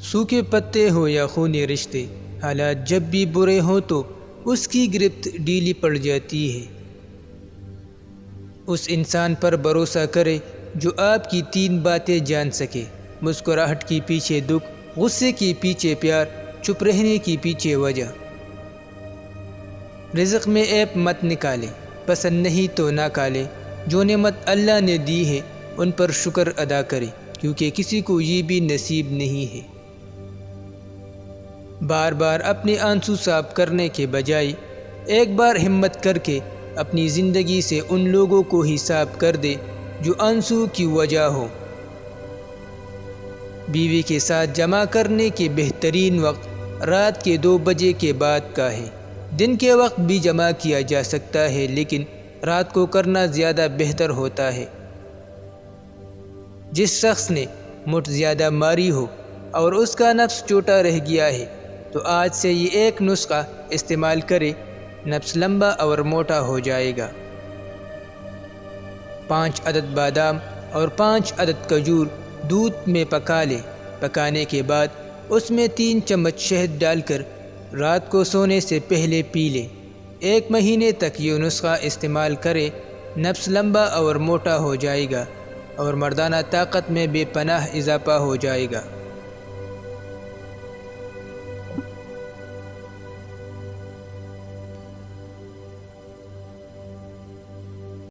سوکھے پتے ہو یا خونی رشتے، حالات جب بھی برے ہوں تو اس کی گرفت ڈھیلی پڑ جاتی ہے۔ اس انسان پر بھروسہ کرے جو آپ کی 3 باتیں جان سکے: مسکراہٹ کے پیچھے دکھ، غصے کے پیچھے پیار، چپ رہنے کے پیچھے وجہ۔ رزق میں عیب مت نکالے، پسند نہیں تو نہ کھالے۔ جو نعمت اللہ نے دی ہے ان پر شکر ادا کرے، کیونکہ کسی کو یہ بھی نصیب نہیں ہے۔ بار بار اپنے آنسو صاف کرنے کے بجائے ایک بار ہمت کر کے اپنی زندگی سے ان لوگوں کو ہی صاف کر دے جو آنسو کی وجہ ہو۔ بیوی کے ساتھ جمع کرنے کے بہترین وقت رات کے 2 بجے کے بعد کا ہے۔ دن کے وقت بھی جمع کیا جا سکتا ہے، لیکن رات کو کرنا زیادہ بہتر ہوتا ہے۔ جس شخص نے مٹھ زیادہ ماری ہو اور اس کا نفس چھوٹا رہ گیا ہے تو آج سے یہ ایک نسخہ استعمال کرے، نفس لمبا اور موٹا ہو جائے گا۔ 5 عدد بادام اور 5 عدد کھجور دودھ میں پکا لے۔ پکانے کے بعد اس میں 3 چمچ شہد ڈال کر رات کو سونے سے پہلے پی لے۔ 1 مہینے تک یہ نسخہ استعمال کرے، نفس لمبا اور موٹا ہو جائے گا اور مردانہ طاقت میں بے پناہ اضافہ ہو جائے گا۔